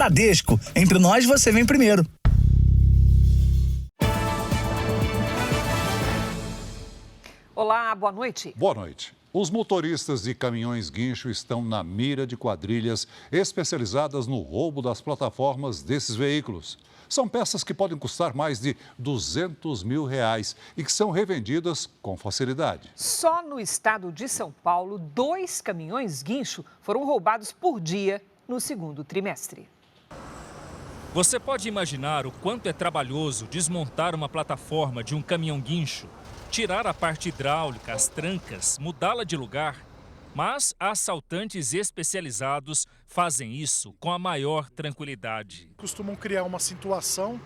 Bradesco, entre nós você vem primeiro. Olá, boa noite. Boa noite. Os motoristas de caminhões guincho estão na mira de quadrilhas especializadas no roubo das plataformas desses veículos. São peças que podem custar mais de R$200 mil e que são revendidas com facilidade. Só no estado de São Paulo, 2 caminhões guincho foram roubados por dia no segundo trimestre. Você pode imaginar o quanto é trabalhoso desmontar uma plataforma de um caminhão guincho, tirar a parte hidráulica, as trancas, mudá-la de lugar. Mas assaltantes especializados fazem isso com a maior tranquilidade. Costumam criar uma situação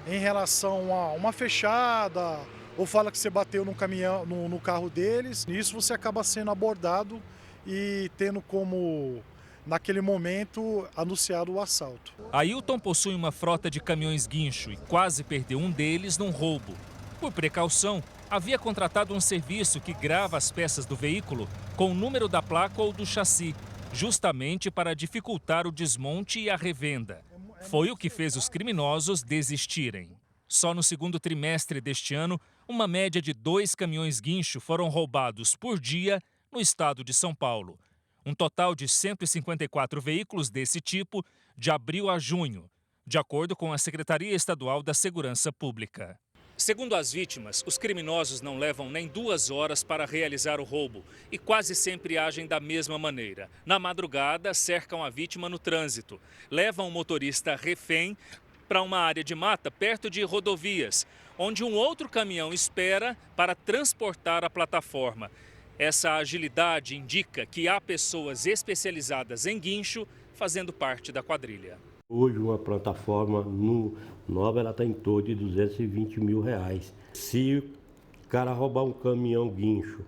em relação a uma fechada, ou fala que você bateu no caminhão, no carro deles. Nisso você acaba sendo abordado e tendo como, naquele momento, anunciado o assalto. Ailton possui uma frota de caminhões guincho e quase perdeu um deles num roubo. Por precaução, havia contratado um serviço que grava as peças do veículo com o número da placa ou do chassi, justamente para dificultar o desmonte e a revenda. Foi o que fez os criminosos desistirem. Só no segundo trimestre deste ano, uma média de 2 caminhões guincho foram roubados por dia no estado de São Paulo. Um total de 154 veículos desse tipo de abril a junho, de acordo com a Secretaria Estadual da Segurança Pública. Segundo as vítimas, os criminosos não levam nem 2 horas para realizar o roubo e quase sempre agem da mesma maneira. Na madrugada, cercam a vítima no trânsito, levam o motorista refém para uma área de mata perto de rodovias, onde um outro caminhão espera para transportar a plataforma. Essa agilidade indica que há pessoas especializadas em guincho fazendo parte da quadrilha. Hoje uma plataforma nova ela está em torno de R$220 mil. Se o cara roubar um caminhão guincho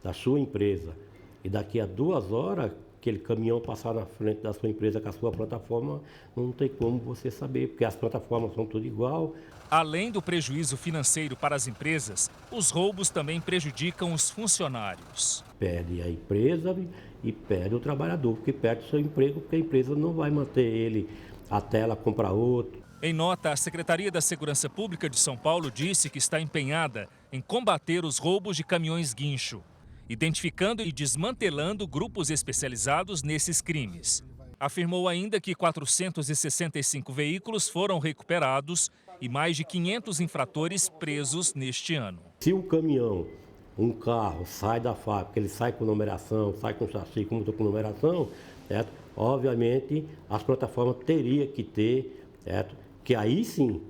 da sua empresa e daqui a 2 horas aquele caminhão passar na frente da sua empresa com a sua plataforma, não tem como você saber, porque as plataformas são tudo igual. Além do prejuízo financeiro para as empresas, os roubos também prejudicam os funcionários. Perde a empresa e perde o trabalhador, porque perde o seu emprego, porque a empresa não vai manter ele até ela comprar outro. Em nota, a Secretaria da Segurança Pública de São Paulo disse que está empenhada em combater os roubos de caminhões guincho, identificando e desmantelando grupos especializados nesses crimes. Afirmou ainda que 465 veículos foram recuperados e mais de 500 infratores presos neste ano. Se um caminhão, um carro sai da fábrica, ele sai com numeração, sai com chassi, com numeração, certo? Obviamente as plataformas teriam que ter, certo? Que aí sim,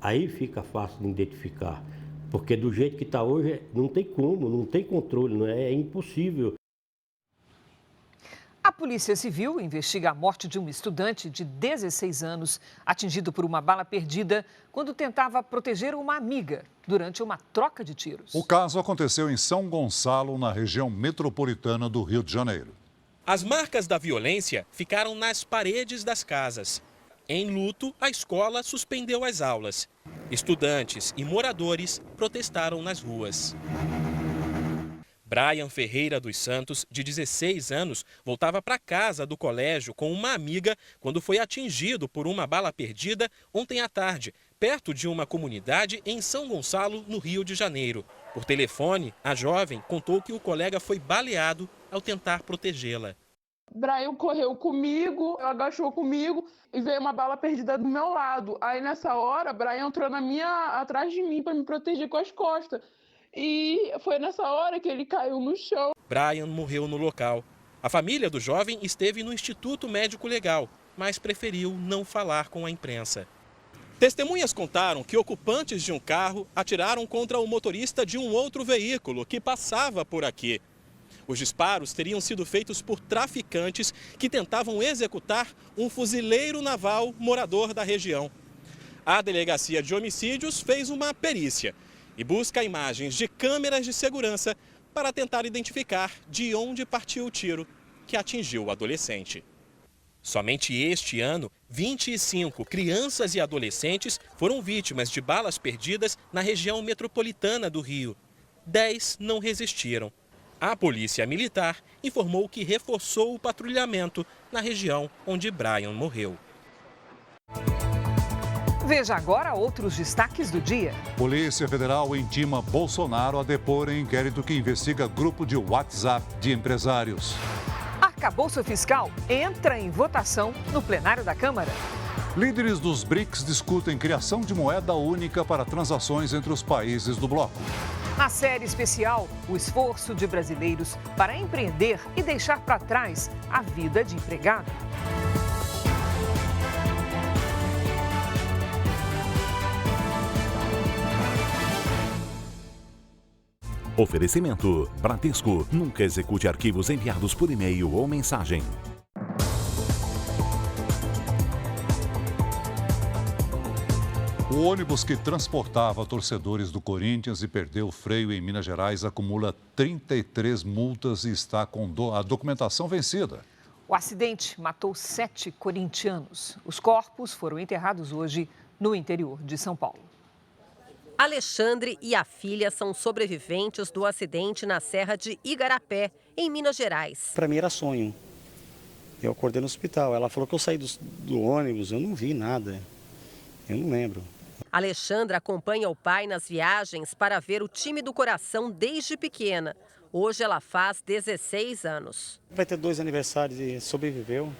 aí fica fácil de identificar. Porque do jeito que está hoje, não tem como, não tem controle, não é impossível. A Polícia Civil investiga a morte de um estudante de 16 anos atingido por uma bala perdida quando tentava proteger uma amiga durante uma troca de tiros. O caso aconteceu em São Gonçalo, na região metropolitana do Rio de Janeiro. As marcas da violência ficaram nas paredes das casas. Em luto, a escola suspendeu as aulas. Estudantes e moradores protestaram nas ruas. Brian Ferreira dos Santos, de 16 anos, voltava para casa do colégio com uma amiga quando foi atingido por uma bala perdida ontem à tarde, perto de uma comunidade em São Gonçalo, no Rio de Janeiro. Por telefone, a jovem contou que o colega foi baleado ao tentar protegê-la. Brian correu comigo, agachou comigo e veio uma bala perdida do meu lado. Aí nessa hora, Brian entrou atrás de mim para me proteger com as costas. E foi nessa hora que ele caiu no chão. Brian morreu no local. A família do jovem esteve no Instituto Médico Legal, mas preferiu não falar com a imprensa. Testemunhas contaram que ocupantes de um carro atiraram contra o motorista de um outro veículo que passava por aqui. Os disparos teriam sido feitos por traficantes que tentavam executar um fuzileiro naval morador da região. A Delegacia de Homicídios fez uma perícia e busca imagens de câmeras de segurança para tentar identificar de onde partiu o tiro que atingiu o adolescente. Somente este ano, 25 crianças e adolescentes foram vítimas de balas perdidas na região metropolitana do Rio. 10 não resistiram. A Polícia Militar informou que reforçou o patrulhamento na região onde Brian morreu. Veja agora outros destaques do dia. Polícia Federal intima Bolsonaro a depor em inquérito que investiga grupo de WhatsApp de empresários. Arcabouço fiscal entra em votação no plenário da Câmara. Líderes dos BRICS discutem criação de moeda única para transações entre os países do bloco. Na série especial, o esforço de brasileiros para empreender e deixar para trás a vida de empregado. Oferecimento: Bradesco. Nunca execute arquivos enviados por e-mail ou mensagem. O ônibus que transportava torcedores do Corinthians e perdeu o freio em Minas Gerais acumula 33 multas e está com a documentação vencida. O acidente matou 7 corintianos. Os corpos foram enterrados hoje no interior de São Paulo. Alexandre e a filha são sobreviventes do acidente na Serra de Igarapé, em Minas Gerais. Para mim era sonho. Eu acordei no hospital. Ela falou que eu saí do ônibus, eu não vi nada. Eu não lembro. Alexandra acompanha o pai nas viagens para ver o time do coração desde pequena. Hoje ela faz 16 anos. Vai ter 2 aniversários e sobreviveu.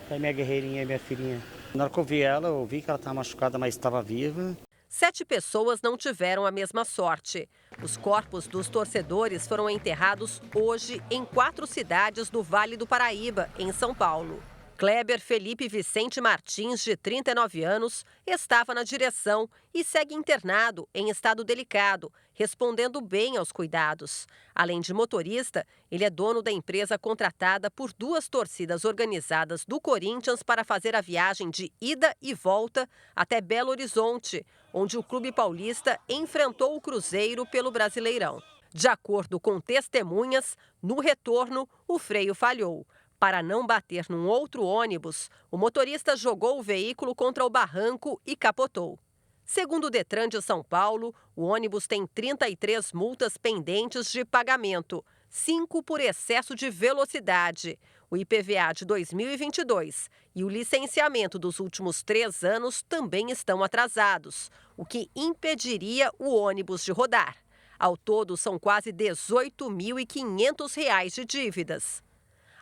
É minha guerreirinha e minha filhinha. Na hora que eu vi ela, eu vi que ela estava machucada, mas estava viva. 7 pessoas não tiveram a mesma sorte. Os corpos dos torcedores foram enterrados hoje em 4 cidades do Vale do Paraíba, em São Paulo. Kleber Felipe Vicente Martins, de 39 anos, estava na direção e segue internado em estado delicado, respondendo bem aos cuidados. Além de motorista, ele é dono da empresa contratada por 2 torcidas organizadas do Corinthians para fazer a viagem de ida e volta até Belo Horizonte, onde o clube paulista enfrentou o Cruzeiro pelo Brasileirão. De acordo com testemunhas, no retorno, o freio falhou. Para não bater num outro ônibus, o motorista jogou o veículo contra o barranco e capotou. Segundo o Detran de São Paulo, o ônibus tem 33 multas pendentes de pagamento, 5 por excesso de velocidade. O IPVA de 2022 e o licenciamento dos últimos 3 anos também estão atrasados, o que impediria o ônibus de rodar. Ao todo, são quase R$ 18.500 de dívidas.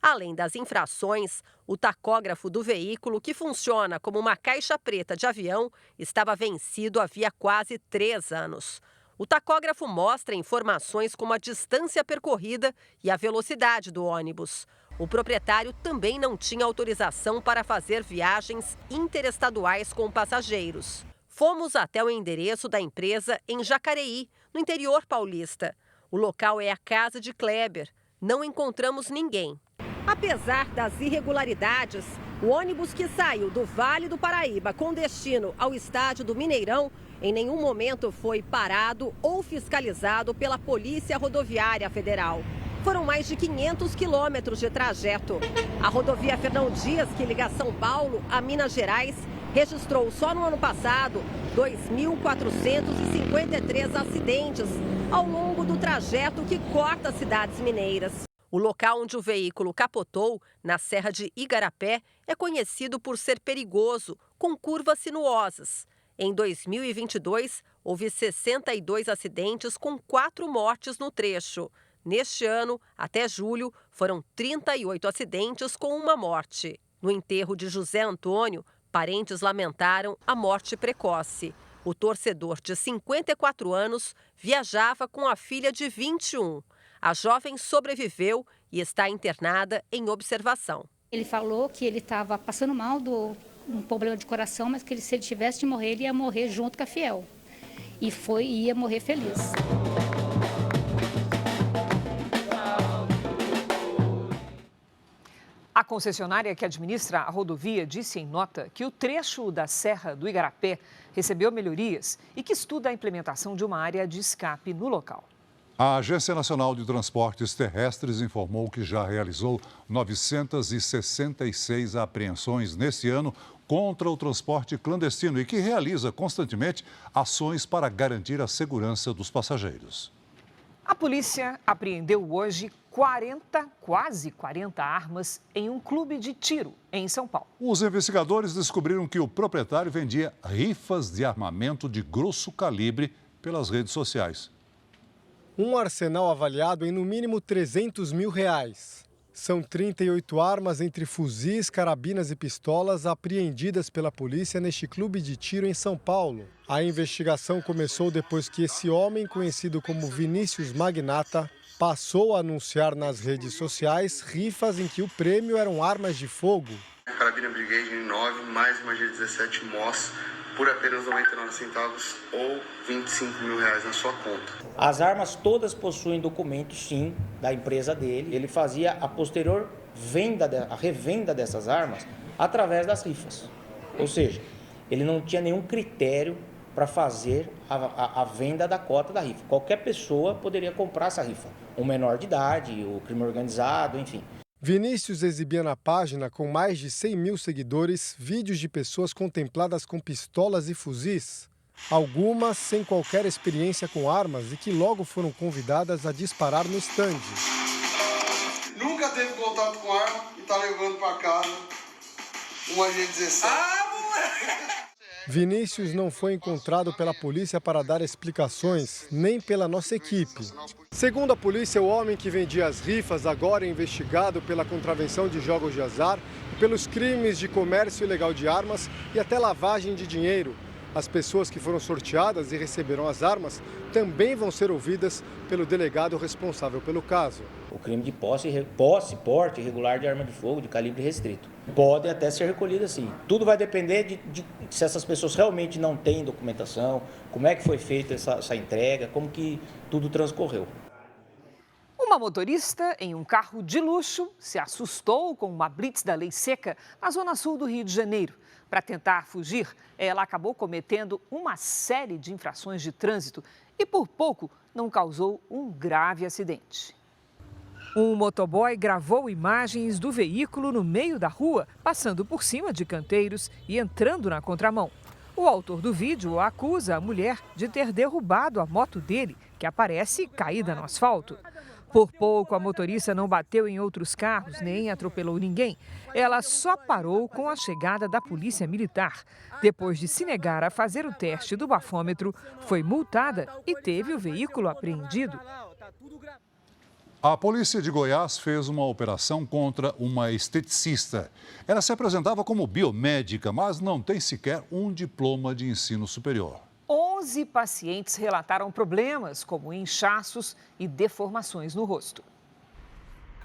Além das infrações, o tacógrafo do veículo, que funciona como uma caixa preta de avião, estava vencido havia quase 3 anos. O tacógrafo mostra informações como a distância percorrida e a velocidade do ônibus. O proprietário também não tinha autorização para fazer viagens interestaduais com passageiros. Fomos até o endereço da empresa em Jacareí, no interior paulista. O local é a casa de Kleber. Não encontramos ninguém. Apesar das irregularidades, o ônibus que saiu do Vale do Paraíba com destino ao estádio do Mineirão em nenhum momento foi parado ou fiscalizado pela Polícia Rodoviária Federal. Foram mais de 500 quilômetros de trajeto. A rodovia Fernão Dias, que liga São Paulo a Minas Gerais, registrou só no ano passado 2.453 acidentes ao longo do trajeto que corta as cidades mineiras. O local onde o veículo capotou, na Serra de Igarapé, é conhecido por ser perigoso, com curvas sinuosas. Em 2022, houve 62 acidentes com 4 mortes no trecho. Neste ano, até julho, foram 38 acidentes com 1 morte. No enterro de José Antônio, parentes lamentaram a morte precoce. O torcedor de 54 anos viajava com a filha de 21. A jovem sobreviveu e está internada em observação. Ele falou que ele estava passando mal um problema de coração, mas que se ele tivesse de morrer, ele ia morrer junto com a Fiel. E ia morrer feliz. A concessionária que administra a rodovia disse em nota que o trecho da Serra do Igarapé recebeu melhorias e que estuda a implementação de uma área de escape no local. A Agência Nacional de Transportes Terrestres informou que já realizou 966 apreensões nesse ano contra o transporte clandestino e que realiza constantemente ações para garantir a segurança dos passageiros. A polícia apreendeu hoje quase 40 armas em um clube de tiro em São Paulo. Os investigadores descobriram que o proprietário vendia rifas de armamento de grosso calibre pelas redes sociais. Um arsenal avaliado em no mínimo R$300 mil. São 38 armas entre fuzis, carabinas e pistolas apreendidas pela polícia neste clube de tiro em São Paulo. A investigação começou depois que esse homem, conhecido como Vinícius Magnata, passou a anunciar nas redes sociais rifas em que o prêmio eram armas de fogo. Carabina Brigade N9 mais uma G17 MOS por apenas 99 centavos ou R$25 mil na sua conta. As armas todas possuem documentos, sim, da empresa dele. Ele fazia a posterior a revenda dessas armas através das rifas. Ou seja, ele não tinha nenhum critério para fazer a venda da cota da rifa. Qualquer pessoa poderia comprar essa rifa. Um menor de idade, o crime organizado, enfim. Vinícius exibia na página, com mais de 100 mil seguidores, vídeos de pessoas contempladas com pistolas e fuzis. Algumas sem qualquer experiência com armas e que logo foram convidadas a disparar no estande. Nunca teve contato com arma e está levando para casa uma G17. Vinícius não foi encontrado pela polícia para dar explicações, nem pela nossa equipe. Segundo a polícia, o homem que vendia as rifas agora é investigado pela contravenção de jogos de azar e pelos crimes de comércio ilegal de armas e até lavagem de dinheiro. As pessoas que foram sorteadas e receberam as armas também vão ser ouvidas pelo delegado responsável pelo caso. O crime de porte irregular de arma de fogo de calibre restrito pode até ser recolhido assim. Tudo vai depender de se essas pessoas realmente não têm documentação, como é que foi feita essa entrega, como que tudo transcorreu. Uma motorista em um carro de luxo se assustou com uma blitz da lei seca na zona sul do Rio de Janeiro. Para tentar fugir, ela acabou cometendo uma série de infrações de trânsito e, por pouco, não causou um grave acidente. Um motoboy gravou imagens do veículo no meio da rua, passando por cima de canteiros e entrando na contramão. O autor do vídeo acusa a mulher de ter derrubado a moto dele, que aparece caída no asfalto. Por pouco, a motorista não bateu em outros carros nem atropelou ninguém. Ela só parou com a chegada da polícia militar. Depois de se negar a fazer o teste do bafômetro, foi multada e teve o veículo apreendido. A polícia de Goiás fez uma operação contra uma esteticista. Ela se apresentava como biomédica, mas não tem sequer um diploma de ensino superior. 11 pacientes relataram problemas como inchaços e deformações no rosto.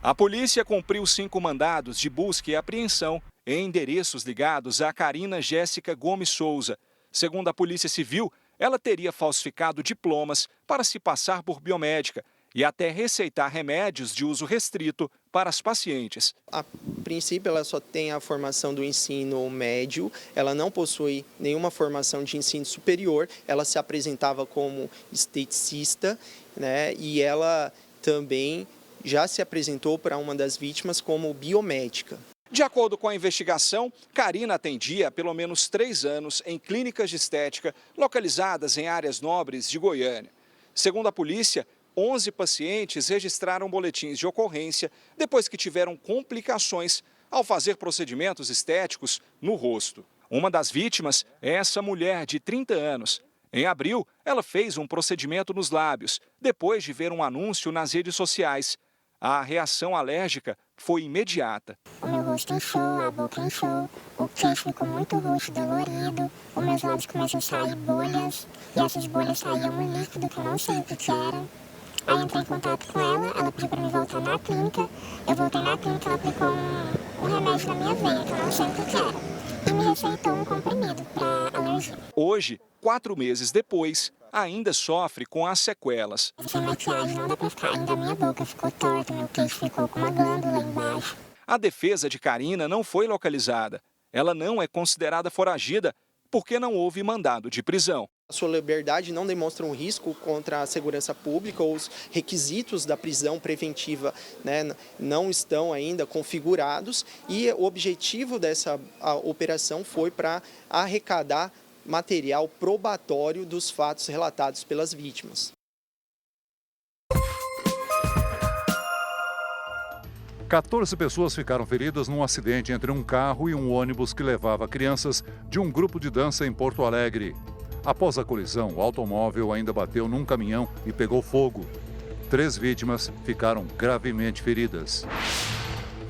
A polícia cumpriu 5 mandados de busca e apreensão em endereços ligados a Karina Jéssica Gomes Souza. Segundo a Polícia Civil, ela teria falsificado diplomas para se passar por biomédica e até receitar remédios de uso restrito para as pacientes. A princípio, ela só tem a formação do ensino médio, ela não possui nenhuma formação de ensino superior, ela se apresentava como esteticista, né, e ela também já se apresentou para uma das vítimas como biomédica. De acordo com a investigação, Karina atendia há pelo menos 3 anos em clínicas de estética localizadas em áreas nobres de Goiânia. Segundo a polícia, 11 pacientes registraram boletins de ocorrência depois que tiveram complicações ao fazer procedimentos estéticos no rosto. Uma das vítimas é essa mulher de 30 anos. Em abril, ela fez um procedimento nos lábios, depois de ver um anúncio nas redes sociais. A reação alérgica foi imediata. O meu rosto inchou, a boca inchou, o queixo ficou muito roxo, dolorido, os meus lábios começaram a sair bolhas, e essas bolhas saíam um líquido que eu não sei o que era. Aí entrei em contato com ela pediu para me voltar na clínica, eu voltei na clínica, ela aplicou um remédio na minha veia, que eu não sei o que era, e me receitou um comprimido para alergia. Hoje, 4 meses depois, ainda sofre com as sequelas. Sem maquiagem não dá para ficar, ainda a minha boca ficou torta, meu queixo ficou com uma glândula embaixo. A defesa de Karina não foi localizada. Ela não é considerada foragida porque não houve mandado de prisão. A sua liberdade não demonstra um risco contra a segurança pública ou os requisitos da prisão preventiva, né, não estão ainda configurados e o objetivo dessa operação foi para arrecadar material probatório dos fatos relatados pelas vítimas. 14 pessoas ficaram feridas num acidente entre um carro e um ônibus que levava crianças de um grupo de dança em Porto Alegre. Após a colisão, o automóvel ainda bateu num caminhão e pegou fogo. 3 vítimas ficaram gravemente feridas.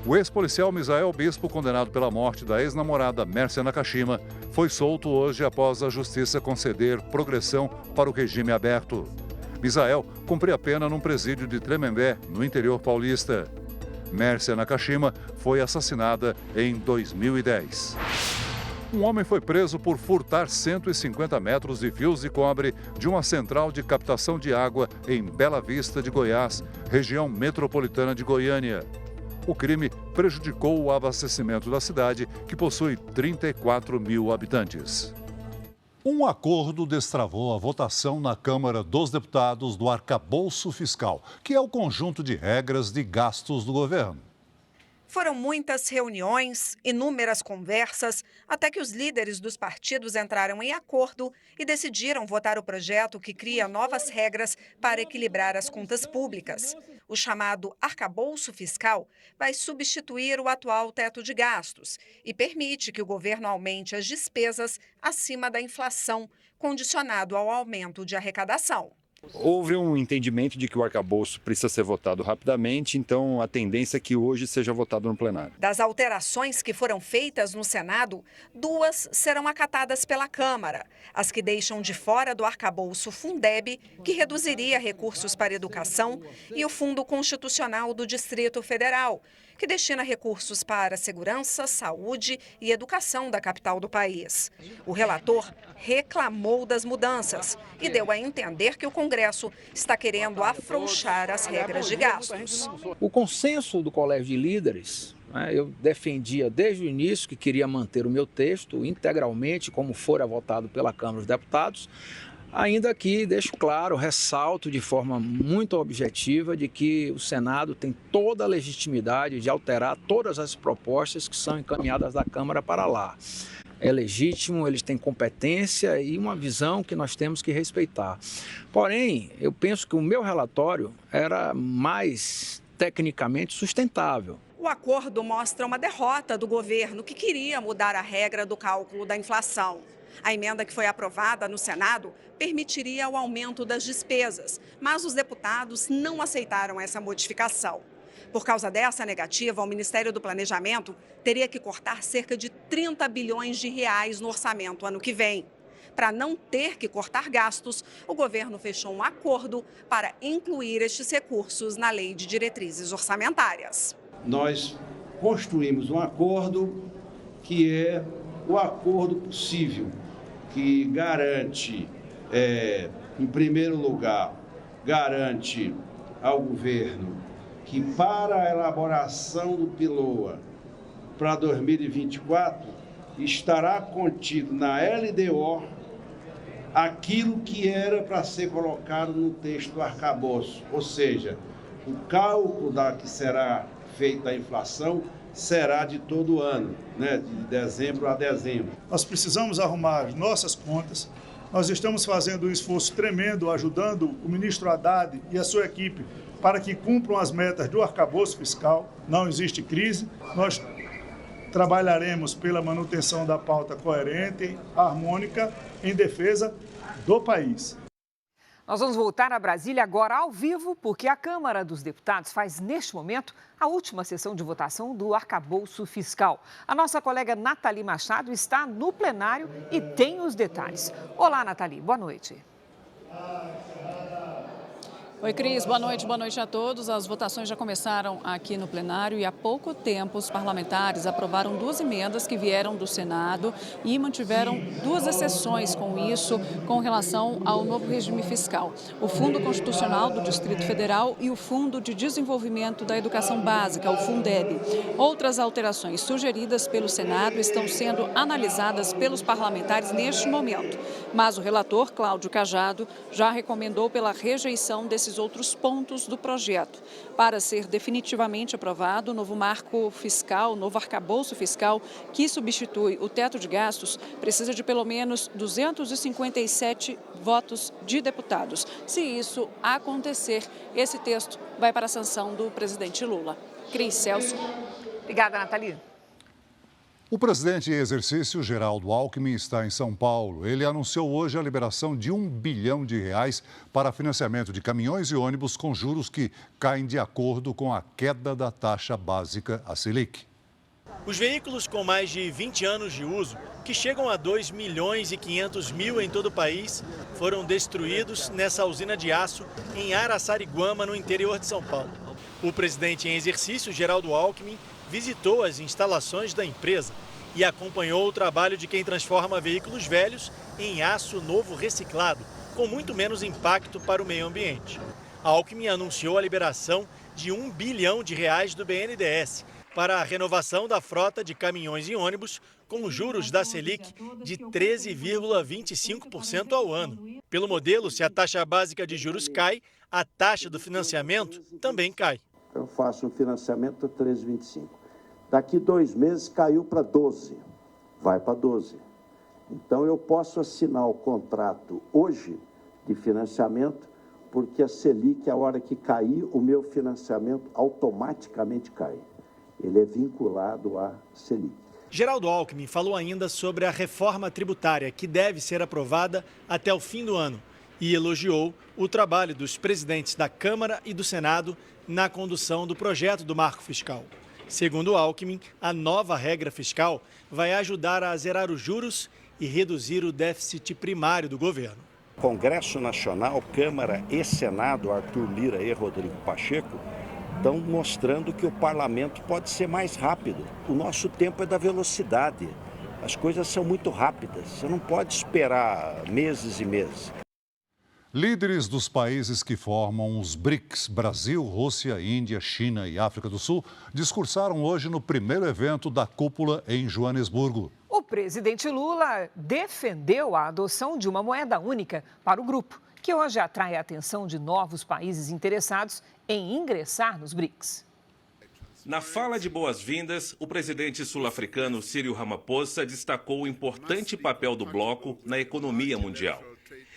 O ex-policial Misael Bispo, condenado pela morte da ex-namorada Mércia Nakashima, foi solto hoje após a justiça conceder progressão para o regime aberto. Misael cumpria a pena num presídio de Tremembé, no interior paulista. Mércia Nakashima foi assassinada em 2010. Um homem foi preso por furtar 150 metros de fios de cobre de uma central de captação de água em Bela Vista de Goiás, região metropolitana de Goiânia. O crime prejudicou o abastecimento da cidade, que possui 34 mil habitantes. Um acordo destravou a votação na Câmara dos Deputados do arcabouço fiscal, que é o conjunto de regras de gastos do governo. Foram muitas reuniões, inúmeras conversas, até que os líderes dos partidos entraram em acordo e decidiram votar o projeto que cria novas regras para equilibrar as contas públicas. O chamado arcabouço fiscal vai substituir o atual teto de gastos e permite que o governo aumente as despesas acima da inflação, condicionado ao aumento de arrecadação. Houve um entendimento de que o arcabouço precisa ser votado rapidamente, então a tendência é que hoje seja votado no plenário. Das alterações que foram feitas no Senado, 2 serão acatadas pela Câmara. As que deixam de fora do arcabouço Fundeb, que reduziria recursos para educação, e o Fundo Constitucional do Distrito Federal, que destina recursos para segurança, saúde e educação da capital do país. O relator reclamou das mudanças e deu a entender que o Congresso está querendo afrouxar as regras de gastos. O consenso do Colégio de Líderes, eu defendia desde o início que queria manter o meu texto integralmente, como fora votado pela Câmara dos Deputados, ainda que, deixo claro, ressalto de forma muito objetiva de que o Senado tem toda a legitimidade de alterar todas as propostas que são encaminhadas da Câmara para lá. É legítimo, eles têm competência e uma visão que nós temos que respeitar. Porém, eu penso que o meu relatório era mais tecnicamente sustentável. O acordo mostra uma derrota do governo que queria mudar a regra do cálculo da inflação. A emenda que foi aprovada no Senado permitiria o aumento das despesas, mas os deputados não aceitaram essa modificação. Por causa dessa negativa, o Ministério do Planejamento teria que cortar cerca de 30 bilhões de reais no orçamento ano que vem. Para não ter que cortar gastos, o governo fechou um acordo para incluir estes recursos na Lei de Diretrizes Orçamentárias. Nós construímos um acordo que é o acordo possível, que garante, em primeiro lugar, garante ao governo que para a elaboração do PILOA para 2024 estará contido na LDO aquilo que era para ser colocado no texto do arcabouço, ou seja, o cálculo que será feita a inflação será de todo ano, de dezembro a dezembro. Nós precisamos arrumar as nossas contas. Nós estamos fazendo um esforço tremendo, ajudando o ministro Haddad e a sua equipe para que cumpram as metas do arcabouço fiscal. Não existe crise. Nós trabalharemos pela manutenção da pauta coerente, harmônica, em defesa do país. Nós vamos voltar a Brasília agora ao vivo, porque a Câmara dos Deputados faz, neste momento, a última sessão de votação do arcabouço fiscal. A nossa colega Nathalie Machado está no plenário e tem os detalhes. Olá, Nathalie, boa noite. Oi, Cris, boa noite a todos. As votações já começaram aqui no plenário e há pouco tempo os parlamentares aprovaram 2 emendas que vieram do Senado e mantiveram 2 exceções com isso, com relação ao novo regime fiscal. O Fundo Constitucional do Distrito Federal e o Fundo de Desenvolvimento da Educação Básica, o Fundeb. Outras alterações sugeridas pelo Senado estão sendo analisadas pelos parlamentares neste momento. Mas o relator, Cláudio Cajado, já recomendou pela rejeição desses outros pontos do projeto. Para ser definitivamente aprovado, o novo marco fiscal, o novo arcabouço fiscal, que substitui o teto de gastos, precisa de pelo menos 257 votos de deputados. Se isso acontecer, esse texto vai para a sanção do presidente Lula. Cris Celso. Obrigada, Nathalie. O presidente em exercício, Geraldo Alckmin, está em São Paulo. Ele anunciou hoje a liberação de R$1 bilhão para financiamento de caminhões e ônibus com juros que caem de acordo com a queda da taxa básica, a Selic. Os veículos com mais de 20 anos de uso, que chegam a 2.500.000 em todo o país, foram destruídos nessa usina de aço em Araçariguama, no interior de São Paulo. O presidente em exercício, Geraldo Alckmin, visitou as instalações da empresa e acompanhou o trabalho de quem transforma veículos velhos em aço novo reciclado, com muito menos impacto para o meio ambiente. Alckmin anunciou a liberação de R$1 bilhão do BNDES para a renovação da frota de caminhões e ônibus com juros da Selic de 13,25% ao ano. Pelo modelo, se a taxa básica de juros cai, a taxa do financiamento também cai. Eu faço um financiamento a 13,25. Daqui 2 meses caiu para 12, vai para 12. Então eu posso assinar o contrato hoje de financiamento, porque a Selic, a hora que cair, o meu financiamento automaticamente cai. Ele é vinculado à Selic. Geraldo Alckmin falou ainda sobre a reforma tributária, que deve ser aprovada até o fim do ano, e elogiou o trabalho dos presidentes da Câmara e do Senado na condução do projeto do Marco Fiscal. Segundo Alckmin, a nova regra fiscal vai ajudar a zerar os juros e reduzir o déficit primário do governo. Congresso Nacional, Câmara e Senado, Arthur Lira e Rodrigo Pacheco, estão mostrando que o parlamento pode ser mais rápido. O nosso tempo é da velocidade. As coisas são muito rápidas. Você não pode esperar meses e meses. Líderes dos países que formam os BRICS, Brasil, Rússia, Índia, China e África do Sul, discursaram hoje no primeiro evento da cúpula em Joanesburgo. O presidente Lula defendeu a adoção de uma moeda única para o grupo, que hoje atrai a atenção de novos países interessados em ingressar nos BRICS. Na fala de boas-vindas, o presidente sul-africano Cyril Ramaphosa destacou o importante papel do bloco na economia mundial.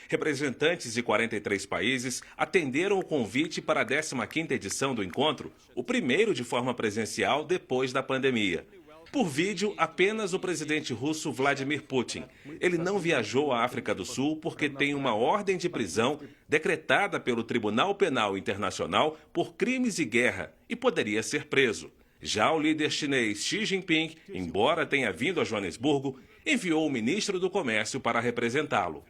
Representantes de 43 países atenderam o convite para a 15ª edição do encontro, o primeiro de forma presencial depois da pandemia. Por vídeo, apenas o presidente russo Vladimir Putin. Ele não viajou à África do Sul porque tem uma ordem de prisão decretada pelo Tribunal Penal Internacional por crimes de guerra e poderia ser preso. Já o líder chinês Xi Jinping, embora tenha vindo a Joanesburgo, enviou o ministro do Comércio para representá-lo.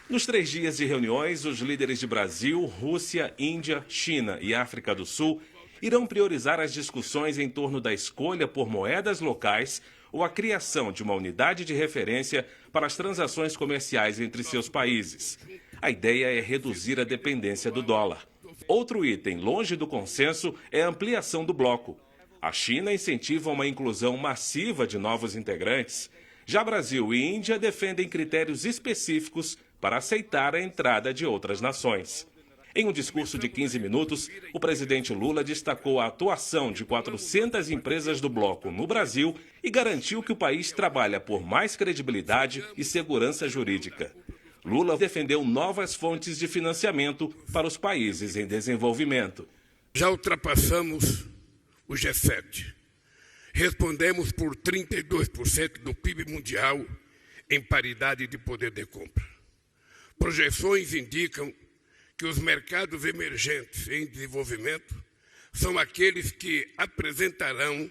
Nos 3 dias de reuniões, os líderes de Brasil, Rússia, Índia, China e África do Sul irão priorizar as discussões em torno da escolha por moedas locais ou a criação de uma unidade de referência para as transações comerciais entre seus países. A ideia é reduzir a dependência do dólar. Outro item longe do consenso é a ampliação do bloco. A China incentiva uma inclusão massiva de novos integrantes. Já Brasil e Índia defendem critérios específicos para aceitar a entrada de outras nações. Em um discurso de 15 minutos, o presidente Lula destacou a atuação de 400 empresas do bloco no Brasil e garantiu que o país trabalha por mais credibilidade e segurança jurídica. Lula defendeu novas fontes de financiamento para os países em desenvolvimento. Já ultrapassamos o G7. Respondemos por 32% do PIB mundial em paridade de poder de compra. Projeções indicam que os mercados emergentes em desenvolvimento são aqueles que apresentarão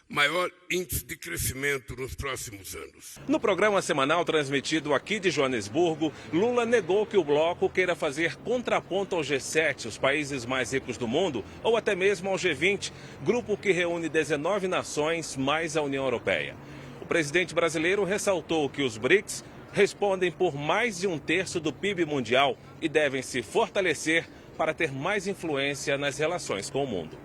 maior índice de crescimento nos próximos anos. No programa semanal transmitido aqui de Joanesburgo, Lula negou que o bloco queira fazer contraponto ao G7, os países mais ricos do mundo, ou até mesmo ao G20, grupo que reúne 19 nações mais a União Europeia. O presidente brasileiro ressaltou que os BRICS respondem por mais de 1/3 do PIB mundial e devem se fortalecer para ter mais influência nas relações com o mundo.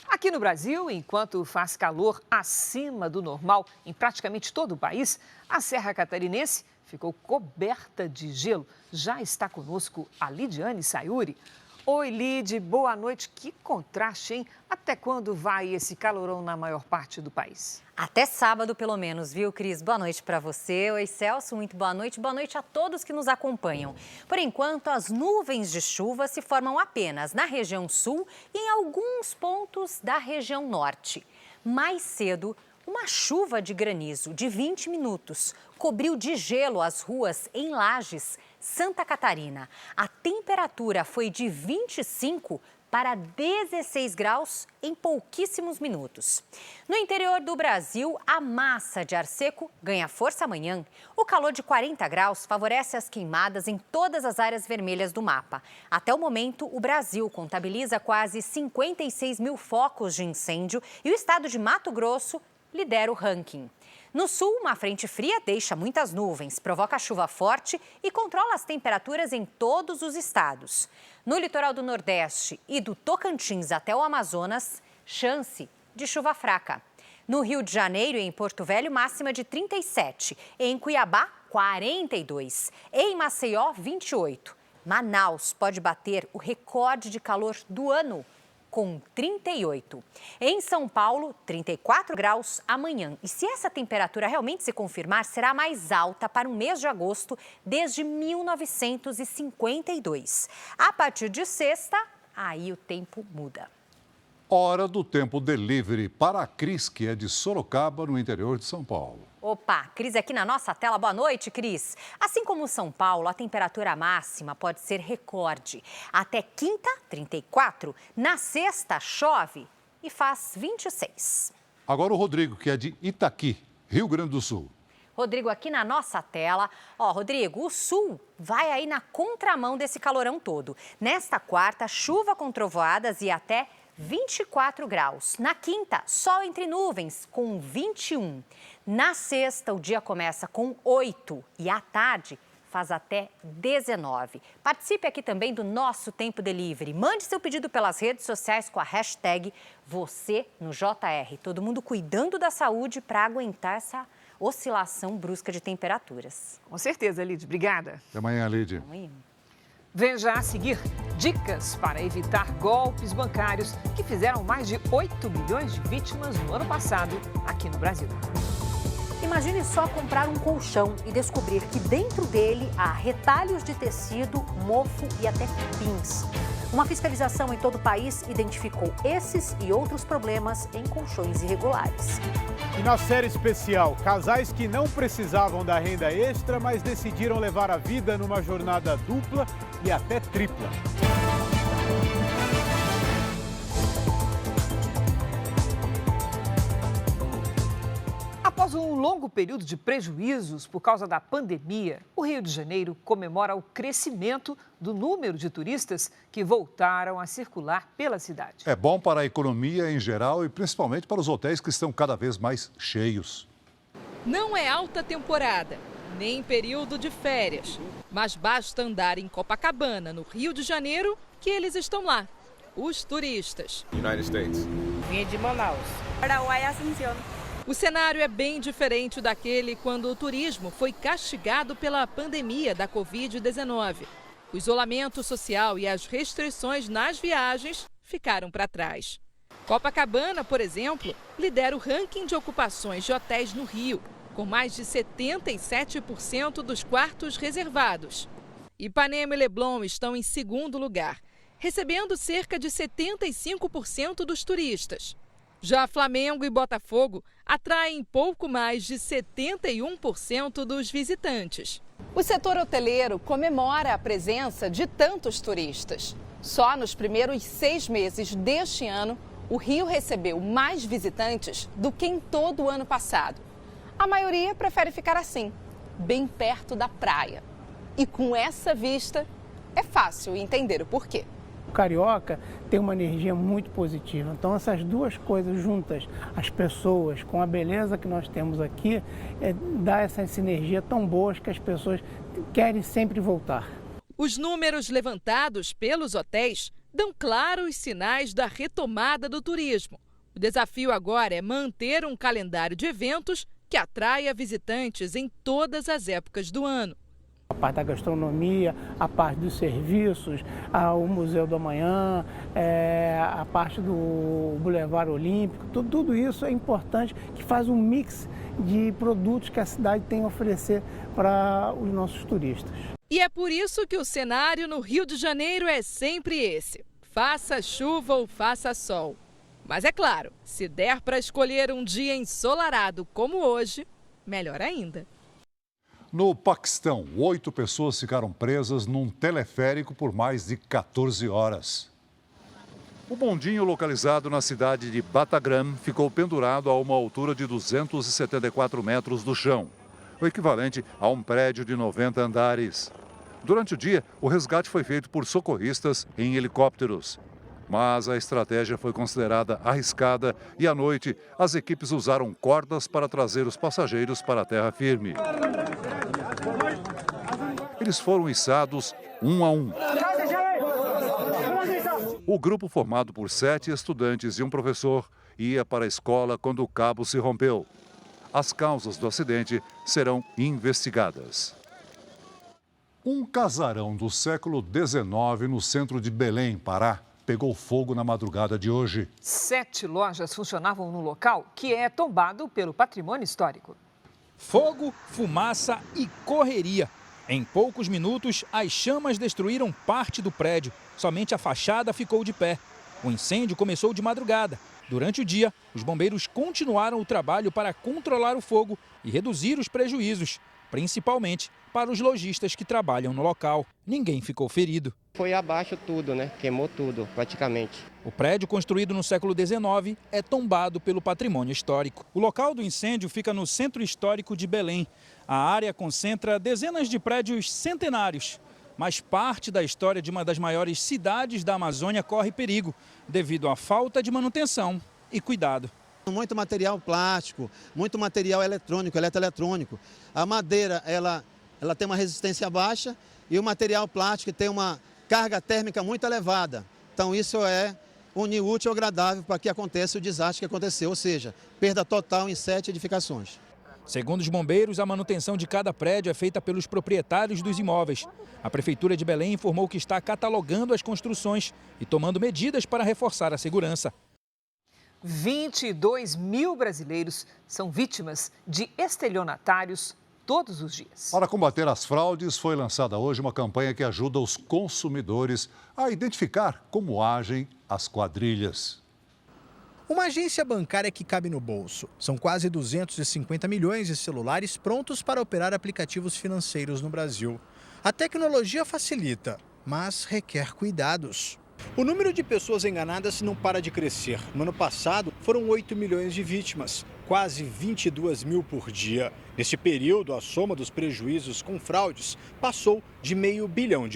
Aqui no Brasil, enquanto faz calor acima do normal em praticamente todo o país, a Serra Catarinense ficou coberta de gelo. Já está conosco a Lidiane Sayuri. Oi, Lide, boa noite. Que contraste, hein? Até quando vai esse calorão na maior parte do país? Até sábado, pelo menos, viu, Cris? Boa noite para você. Oi, Celso, muito boa noite. Boa noite a todos que nos acompanham. Por enquanto, as nuvens de chuva se formam apenas na região sul e em alguns pontos da região norte. Mais cedo, uma chuva de granizo de 20 minutos cobriu de gelo as ruas em Lages, Santa Catarina. A temperatura foi de 25 para 16 graus em pouquíssimos minutos. No interior do Brasil, a massa de ar seco ganha força amanhã. O calor de 40 graus favorece as queimadas em todas as áreas vermelhas do mapa. Até o momento, o Brasil contabiliza quase 56 mil focos de incêndio e o estado de Mato Grosso lidera o ranking. No sul, uma frente fria deixa muitas nuvens, provoca chuva forte e controla as temperaturas em todos os estados. No litoral do Nordeste e do Tocantins até o Amazonas, chance de chuva fraca. No Rio de Janeiro e em Porto Velho, máxima de 37. Em Cuiabá, 42. Em Maceió, 28. Manaus pode bater o recorde de calor do ano, com 38. Em São Paulo, 34 graus amanhã. E se essa temperatura realmente se confirmar, será a mais alta para o mês de agosto desde 1952. A partir de sexta, aí o tempo muda. Hora do Tempo Delivery para a Cris, que é de Sorocaba, no interior de São Paulo. Opa, Cris aqui na nossa tela. Boa noite, Cris. Assim como São Paulo, a temperatura máxima pode ser recorde. Até quinta, 34. Na sexta, chove e faz 26. Agora o Rodrigo, que é de Itaqui, Rio Grande do Sul. Rodrigo, aqui na nossa tela. Ó, Rodrigo, o sul vai aí na contramão desse calorão todo. Nesta quarta, chuva com trovoadas e até 24 graus. Na quinta, sol entre nuvens, com 21. Na sexta, o dia começa com 8 e à tarde faz até 19. Participe aqui também do nosso Tempo Delivery. Mande seu pedido pelas redes sociais com a hashtag #VocêNoJR. Todo mundo cuidando da saúde para aguentar essa oscilação brusca de temperaturas. Com certeza, Lide. Obrigada. Até amanhã, Lide. Até amanhã. Veja a seguir dicas para evitar golpes bancários que fizeram mais de 8 milhões de vítimas no ano passado aqui no Brasil. Imagine só comprar um colchão e descobrir que dentro dele há retalhos de tecido, mofo e até cupins. Uma fiscalização em todo o país identificou esses e outros problemas em colchões irregulares. E na série especial, casais que não precisavam da renda extra, mas decidiram levar a vida numa jornada dupla e até tripla. Após um longo período de prejuízos por causa da pandemia, o Rio de Janeiro comemora o crescimento do número de turistas que voltaram a circular pela cidade. É bom para a economia em geral e principalmente para os hotéis que estão cada vez mais cheios. Não é alta temporada, nem período de férias, mas basta andar em Copacabana, no Rio de Janeiro, que eles estão lá, os turistas. United States. Vim de Manaus. Paraguai, Asunción. O cenário é bem diferente daquele quando o turismo foi castigado pela pandemia da Covid-19. O isolamento social e as restrições nas viagens ficaram para trás. Copacabana, por exemplo, lidera o ranking de ocupações de hotéis no Rio, com mais de 77% dos quartos reservados. Ipanema e Leblon estão em segundo lugar, recebendo cerca de 75% dos turistas. Já Flamengo e Botafogo atraem pouco mais de 71% dos visitantes. O setor hoteleiro comemora a presença de tantos turistas. Só nos primeiros 6 meses deste ano, o Rio recebeu mais visitantes do que em todo o ano passado. A maioria prefere ficar assim, bem perto da praia. E com essa vista, é fácil entender o porquê. O carioca tem uma energia muito positiva. Então, essas duas coisas juntas, as pessoas com a beleza que nós temos aqui, dá essa sinergia tão boa que as pessoas querem sempre voltar. Os números levantados pelos hotéis dão claros sinais da retomada do turismo. O desafio agora é manter um calendário de eventos que atraia visitantes em todas as épocas do ano. A parte da gastronomia, a parte dos serviços, o Museu do Amanhã, a parte do Boulevard Olímpico, tudo isso é importante, que faz um mix de produtos que a cidade tem a oferecer para os nossos turistas. E é por isso que o cenário no Rio de Janeiro é sempre esse: faça chuva ou faça sol. Mas é claro, se der para escolher um dia ensolarado como hoje, melhor ainda. No Paquistão, 8 pessoas ficaram presas num teleférico por mais de 14 horas. O bondinho, localizado na cidade de Batagram, ficou pendurado a uma altura de 274 metros do chão, o equivalente a um prédio de 90 andares. Durante o dia, o resgate foi feito por socorristas em helicópteros. Mas a estratégia foi considerada arriscada e, à noite, as equipes usaram cordas para trazer os passageiros para a terra firme. Eles foram içados um a um. O grupo, formado por 7 estudantes e um professor, ia para a escola quando o cabo se rompeu. As causas do acidente serão investigadas. Um casarão do século XIX no centro de Belém, Pará, pegou fogo na madrugada de hoje. 7 lojas funcionavam no local, que é tombado pelo patrimônio histórico. Fogo, fumaça e correria. Em poucos minutos, as chamas destruíram parte do prédio. Somente a fachada ficou de pé. O incêndio começou de madrugada. Durante o dia, os bombeiros continuaram o trabalho para controlar o fogo e reduzir os prejuízos, principalmente para os lojistas que trabalham no local. Ninguém ficou ferido. Foi abaixo tudo, né? Queimou tudo, praticamente. O prédio, construído no século XIX, é tombado pelo patrimônio histórico. O local do incêndio fica no centro histórico de Belém. A área concentra dezenas de prédios centenários. Mas parte da história de uma das maiores cidades da Amazônia corre perigo, devido à falta de manutenção e cuidado. Muito material plástico, muito material eletrônico, eletroeletrônico. A madeira, ela tem uma resistência baixa e o material plástico tem uma carga térmica muito elevada. Então isso é unir útil ao agradável para que aconteça o desastre que aconteceu, ou seja, perda total em 7 edificações. Segundo os bombeiros, a manutenção de cada prédio é feita pelos proprietários dos imóveis. A Prefeitura de Belém informou que está catalogando as construções e tomando medidas para reforçar a segurança. 22 mil brasileiros são vítimas de estelionatários todos os dias. Para combater as fraudes, foi lançada hoje uma campanha que ajuda os consumidores a identificar como agem as quadrilhas. Uma agência bancária que cabe no bolso. São quase 250 milhões de celulares prontos para operar aplicativos financeiros no Brasil. A tecnologia facilita, mas requer cuidados. O número de pessoas enganadas não para de crescer. No ano passado, foram 8 milhões de vítimas, quase 22 mil por dia. Neste período, a soma dos prejuízos com fraudes passou de R$500 bilhão.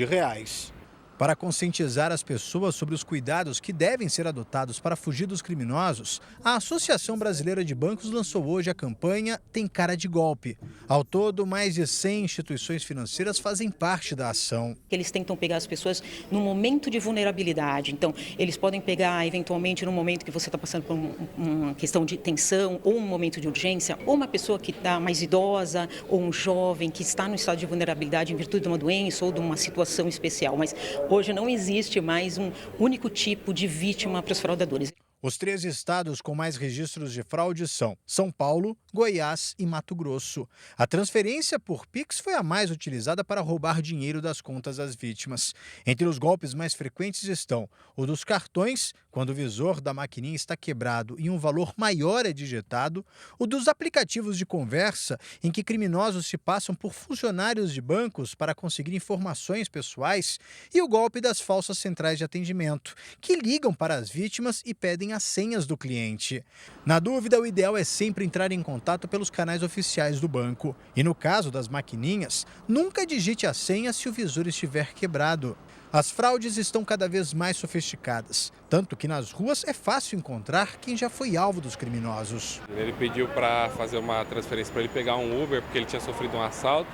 Para conscientizar as pessoas sobre os cuidados que devem ser adotados para fugir dos criminosos, a Associação Brasileira de Bancos lançou hoje a campanha Tem Cara de Golpe. Ao todo, mais de 100 instituições financeiras fazem parte da ação. Eles tentam pegar as pessoas no momento de vulnerabilidade. Então, eles podem pegar, eventualmente, no momento que você está passando por uma questão de tensão ou um momento de urgência, ou uma pessoa que está mais idosa, ou um jovem que está no estado de vulnerabilidade em virtude de uma doença ou de uma situação especial. Mas hoje não existe mais um único tipo de vítima para os fraudadores. Os 3 estados com mais registros de fraude são São Paulo, Goiás e Mato Grosso. A transferência por Pix foi a mais utilizada para roubar dinheiro das contas das vítimas. Entre os golpes mais frequentes estão o dos cartões, quando o visor da maquininha está quebrado e um valor maior é digitado, o dos aplicativos de conversa, em que criminosos se passam por funcionários de bancos para conseguir informações pessoais, e o golpe das falsas centrais de atendimento, que ligam para as vítimas e pedem as senhas do cliente. Na dúvida, o ideal é sempre entrar em contato pelos canais oficiais do banco. E no caso das maquininhas, nunca digite a senha se o visor estiver quebrado. As fraudes estão cada vez mais sofisticadas, tanto que nas ruas é fácil encontrar quem já foi alvo dos criminosos. Ele pediu para fazer uma transferência para ele pegar um Uber, porque ele tinha sofrido um assalto.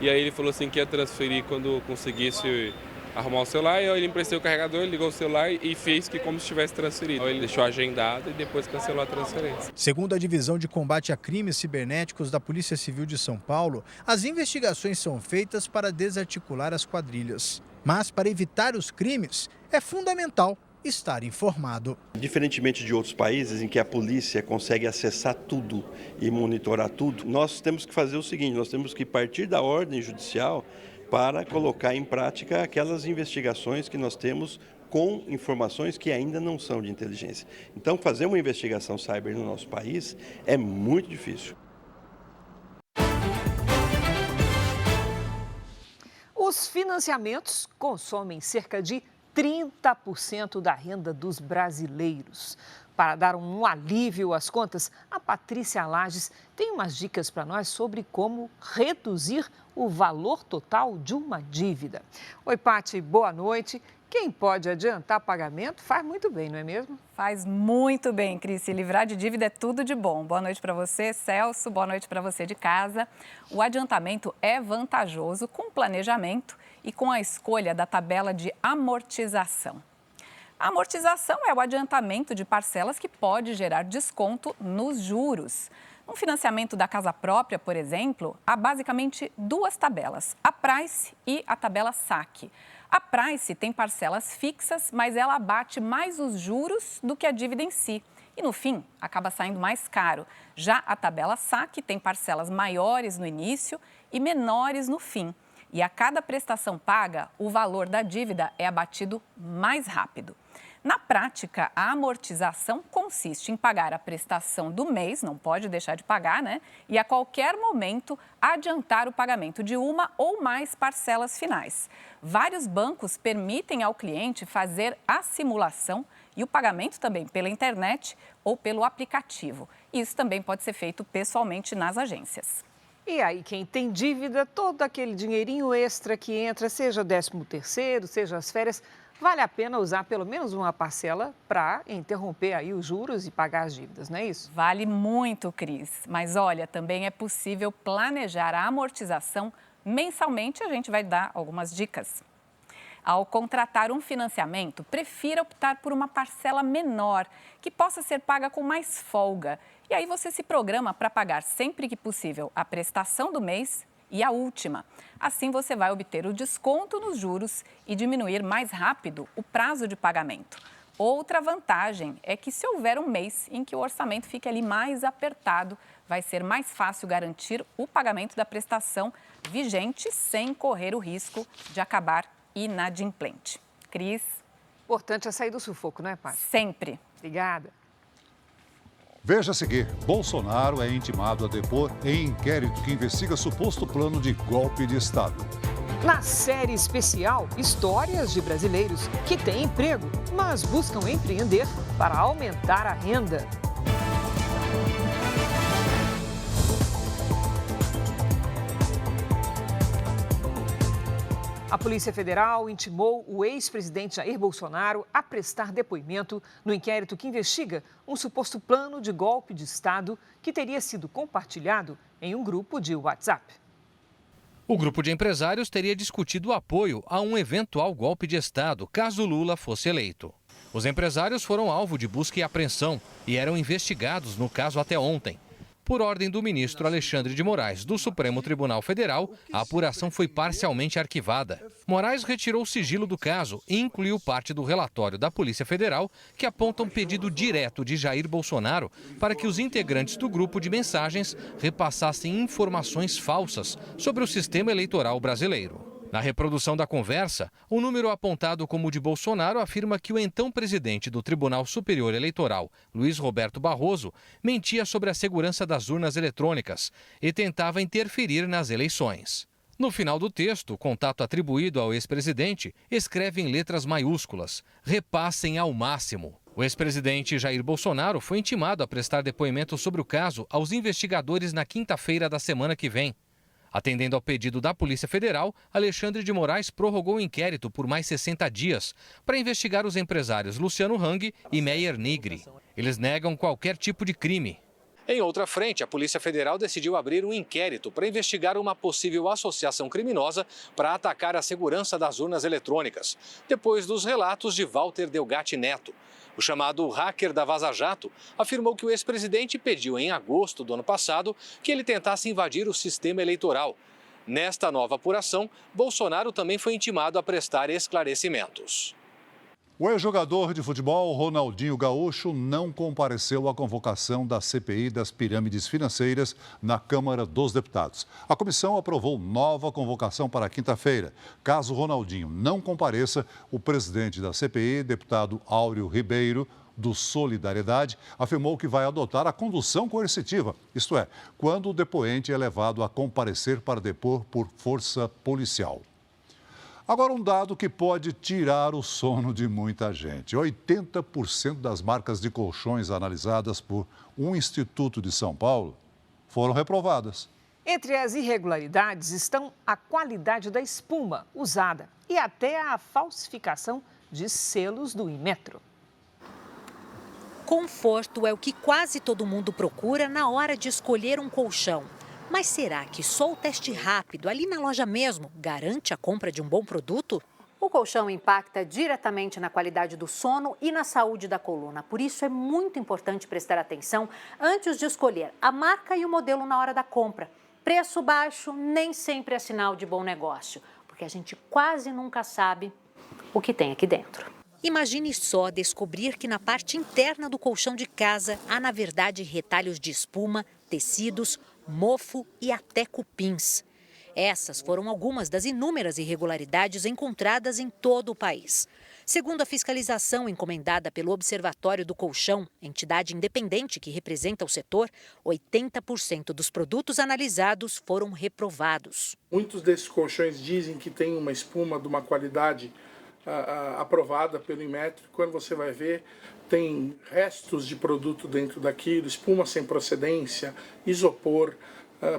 E aí ele falou assim que ia transferir quando conseguisse arrumar o celular, eu emprestei o carregador, ele ligou o celular e fez que como se tivesse transferido. Ele deixou agendado e depois cancelou a transferência. Segundo a Divisão de Combate a Crimes Cibernéticos da Polícia Civil de São Paulo, as investigações são feitas para desarticular as quadrilhas. Mas para evitar os crimes, é fundamental estar informado. Diferentemente de outros países em que a polícia consegue acessar tudo e monitorar tudo, nós temos que fazer o seguinte, nós temos que partir da ordem judicial para colocar em prática aquelas investigações que nós temos com informações que ainda não são de inteligência. Então, fazer uma investigação cyber no nosso país é muito difícil. Os financiamentos consomem cerca de 30% da renda dos brasileiros. Para dar um alívio às contas, a Patrícia Lages tem umas dicas para nós sobre como reduzir o valor total de uma dívida. Oi, Pati, boa noite. Quem pode adiantar pagamento faz muito bem, não é mesmo? Faz muito bem, Cris. Se livrar de dívida é tudo de bom. Boa noite para você, Celso. Boa noite para você de casa. O adiantamento é vantajoso com planejamento e com a escolha da tabela de amortização. A amortização é o adiantamento de parcelas que pode gerar desconto nos juros. No financiamento da casa própria, por exemplo, há basicamente duas tabelas, a Price e a tabela Saque. A Price tem parcelas fixas, mas ela abate mais os juros do que a dívida em si. E, no fim, acaba saindo mais caro. Já a tabela Saque tem parcelas maiores no início e menores no fim. E a cada prestação paga, o valor da dívida é abatido mais rápido. Na prática, a amortização consiste em pagar a prestação do mês, não pode deixar de pagar, né? E a qualquer momento adiantar o pagamento de uma ou mais parcelas finais. Vários bancos permitem ao cliente fazer a simulação e o pagamento também pela internet ou pelo aplicativo. Isso também pode ser feito pessoalmente nas agências. E aí, quem tem dívida, todo aquele dinheirinho extra que entra, seja 13º, seja as férias, vale a pena usar pelo menos uma parcela para interromper aí os juros e pagar as dívidas, não é isso? Vale muito, Cris. Mas olha, também é possível planejar a amortização mensalmente. A gente vai dar algumas dicas. Ao contratar um financiamento, prefira optar por uma parcela menor, que possa ser paga com mais folga. E aí você se programa para pagar sempre que possível a prestação do mês e a última. Assim você vai obter o desconto nos juros e diminuir mais rápido o prazo de pagamento. Outra vantagem é que se houver um mês em que o orçamento fique ali mais apertado, vai ser mais fácil garantir o pagamento da prestação vigente sem correr o risco de acabar inadimplente. Cris? Importante é sair do sufoco, não é, Paty? Sempre. Obrigada. Veja a seguir, Bolsonaro é intimado a depor em inquérito que investiga suposto plano de golpe de Estado. Na série especial, histórias de brasileiros que têm emprego, mas buscam empreender para aumentar a renda. A Polícia Federal intimou o ex-presidente Jair Bolsonaro a prestar depoimento no inquérito que investiga um suposto plano de golpe de Estado que teria sido compartilhado em um grupo de WhatsApp. O grupo de empresários teria discutido o apoio a um eventual golpe de Estado, caso Lula fosse eleito. Os empresários foram alvo de busca e apreensão e eram investigados no caso até ontem. Por ordem do ministro Alexandre de Moraes, do Supremo Tribunal Federal, a apuração foi parcialmente arquivada. Moraes retirou o sigilo do caso e incluiu parte do relatório da Polícia Federal, que aponta um pedido direto de Jair Bolsonaro para que os integrantes do grupo de mensagens repassassem informações falsas sobre o sistema eleitoral brasileiro. Na reprodução da conversa, o número apontado como o de Bolsonaro afirma que o então presidente do Tribunal Superior Eleitoral, Luiz Roberto Barroso, mentia sobre a segurança das urnas eletrônicas e tentava interferir nas eleições. No final do texto, o contato atribuído ao ex-presidente escreve em letras maiúsculas: repassem ao máximo. O ex-presidente Jair Bolsonaro foi intimado a prestar depoimento sobre o caso aos investigadores na quinta-feira da semana que vem. Atendendo ao pedido da Polícia Federal, Alexandre de Moraes prorrogou o inquérito por mais 60 dias para investigar os empresários Luciano Hang e Meyer Nigri. Eles negam qualquer tipo de crime. Em outra frente, a Polícia Federal decidiu abrir um inquérito para investigar uma possível associação criminosa para atacar a segurança das urnas eletrônicas, depois dos relatos de Walter Delgatti Neto. O chamado hacker da Vaza Jato afirmou que o ex-presidente pediu em agosto do ano passado que ele tentasse invadir o sistema eleitoral. Nesta nova apuração, Bolsonaro também foi intimado a prestar esclarecimentos. O ex-jogador de futebol Ronaldinho Gaúcho não compareceu à convocação da CPI das pirâmides financeiras na Câmara dos Deputados. A comissão aprovou nova convocação para quinta-feira. Caso Ronaldinho não compareça, o presidente da CPI, deputado Áureo Ribeiro, do Solidariedade, afirmou que vai adotar a condução coercitiva, isto é, quando o depoente é levado a comparecer para depor por força policial. Agora, um dado que pode tirar o sono de muita gente. 80% das marcas de colchões analisadas por um instituto de São Paulo foram reprovadas. Entre as irregularidades estão a qualidade da espuma usada e até a falsificação de selos do Inmetro. Conforto é o que quase todo mundo procura na hora de escolher um colchão. Mas será que só o teste rápido, ali na loja mesmo, garante a compra de um bom produto? O colchão impacta diretamente na qualidade do sono e na saúde da coluna. Por isso é muito importante prestar atenção antes de escolher a marca e o modelo na hora da compra. Preço baixo nem sempre é sinal de bom negócio, porque a gente quase nunca sabe o que tem aqui dentro. Imagine só descobrir que na parte interna do colchão de casa há, na verdade, retalhos de espuma, tecidos, mofo e até cupins. Essas foram algumas das inúmeras irregularidades encontradas em todo o país. Segundo a fiscalização encomendada pelo Observatório do Colchão, entidade independente que representa o setor, 80% dos produtos analisados foram reprovados. Muitos desses colchões dizem que tem uma espuma de uma qualidade aprovada pelo Inmetro. Quando você vai ver, tem restos de produto dentro daquilo, espuma sem procedência, isopor,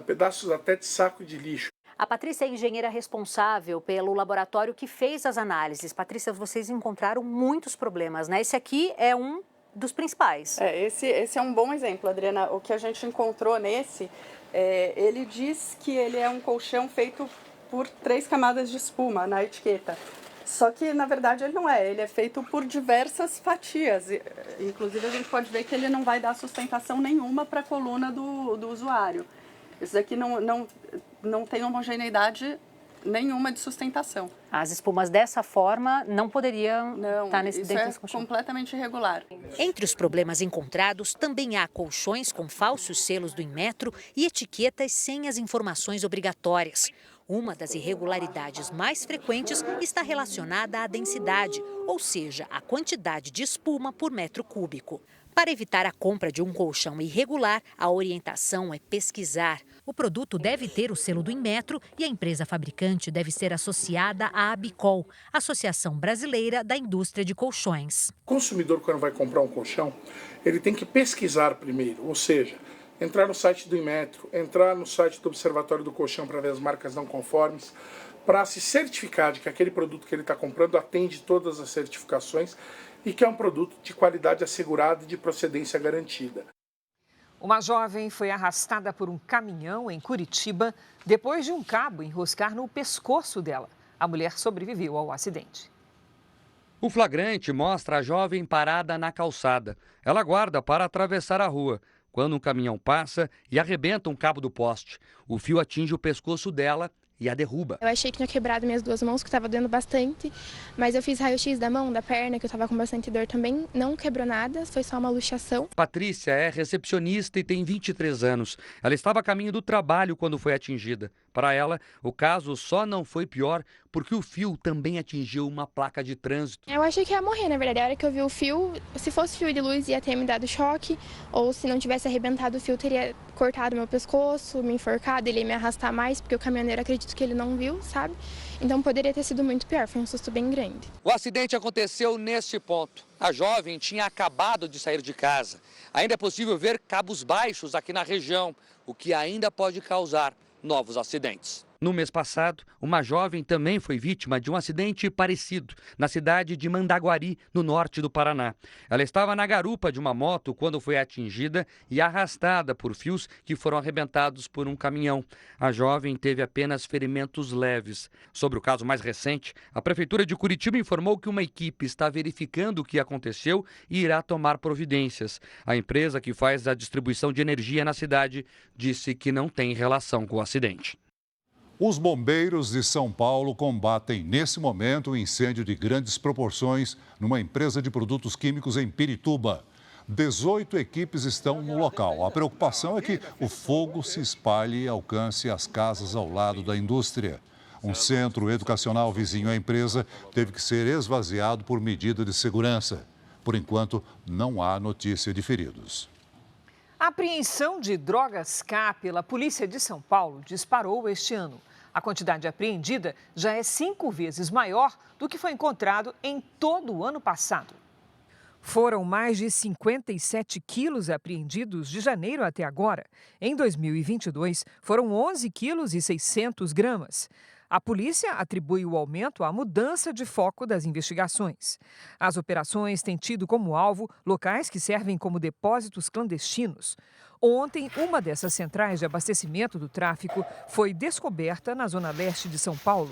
pedaços até de saco de lixo. A Patrícia é engenheira responsável pelo laboratório que fez as análises. Patrícia, vocês encontraram muitos problemas, né? Esse aqui é um dos principais. Esse é um bom exemplo, Adriana. O que a gente encontrou nesse, ele diz que ele é um colchão feito por 3 camadas de espuma na etiqueta. Só que, na verdade, ele não é. Ele é feito por diversas fatias. Inclusive, a gente pode ver que ele não vai dar sustentação nenhuma para a coluna do usuário. Isso daqui não tem homogeneidade nenhuma de sustentação. As espumas dessa forma não poderiam estar dentro desse colchão. Completamente irregular. Entre os problemas encontrados, também há colchões com falsos selos do Inmetro e etiquetas sem as informações obrigatórias. Uma das irregularidades mais frequentes está relacionada à densidade, ou seja, a quantidade de espuma por metro cúbico. Para evitar a compra de um colchão irregular, a orientação é pesquisar. O produto deve ter o selo do Inmetro e a empresa fabricante deve ser associada à Abicol, Associação Brasileira da Indústria de Colchões. O consumidor, quando vai comprar um colchão, ele tem que pesquisar primeiro, ou seja, entrar no site do Inmetro, entrar no site do Observatório do Colchão para ver as marcas não conformes, para se certificar de que aquele produto que ele está comprando atende todas as certificações e que é um produto de qualidade assegurada e de procedência garantida. Uma jovem foi arrastada por um caminhão em Curitiba depois de um cabo enroscar no pescoço dela. A mulher sobreviveu ao acidente. O flagrante mostra a jovem parada na calçada. Ela aguarda para atravessar a rua, quando um caminhão passa e arrebenta um cabo do poste. O fio atinge o pescoço dela e a derruba. Eu achei que tinha quebrado minhas 2 mãos, que estava doendo bastante, mas eu fiz raio-x da mão, da perna, que eu estava com bastante dor também. Não quebrou nada, foi só uma luxação. Patrícia é recepcionista e tem 23 anos. Ela estava a caminho do trabalho quando foi atingida. Para ela, o caso só não foi pior porque o fio também atingiu uma placa de trânsito. Eu achei que ia morrer, na verdade. A hora que eu vi o fio, se fosse fio de luz, ia ter me dado choque, ou se não tivesse arrebentado o fio, teria cortado meu pescoço, me enforcado, ele ia me arrastar mais, porque o caminhoneiro, acredito que ele não viu, sabe? Então poderia ter sido muito pior, foi um susto bem grande. O acidente aconteceu neste ponto. A jovem tinha acabado de sair de casa. Ainda é possível ver cabos baixos aqui na região, o que ainda pode causar novos acidentes. No mês passado, uma jovem também foi vítima de um acidente parecido na cidade de Mandaguari, no norte do Paraná. Ela estava na garupa de uma moto quando foi atingida e arrastada por fios que foram arrebentados por um caminhão. A jovem teve apenas ferimentos leves. Sobre o caso mais recente, a Prefeitura de Curitiba informou que uma equipe está verificando o que aconteceu e irá tomar providências. A empresa que faz a distribuição de energia na cidade disse que não tem relação com o acidente. Os bombeiros de São Paulo combatem, nesse momento, um incêndio de grandes proporções numa empresa de produtos químicos em Pirituba. 18 equipes estão no local. A preocupação é que o fogo se espalhe e alcance as casas ao lado da indústria. Um centro educacional vizinho à empresa teve que ser esvaziado por medida de segurança. Por enquanto, não há notícia de feridos. A apreensão de drogas K pela Polícia de São Paulo disparou este ano. A quantidade apreendida já é 5 vezes maior do que foi encontrado em todo o ano passado. Foram mais de 57 quilos apreendidos de janeiro até agora. Em 2022, foram 11 quilos e 600 gramas. A polícia atribui o aumento à mudança de foco das investigações. As operações têm tido como alvo locais que servem como depósitos clandestinos. Ontem, uma dessas centrais de abastecimento do tráfico foi descoberta na zona leste de São Paulo.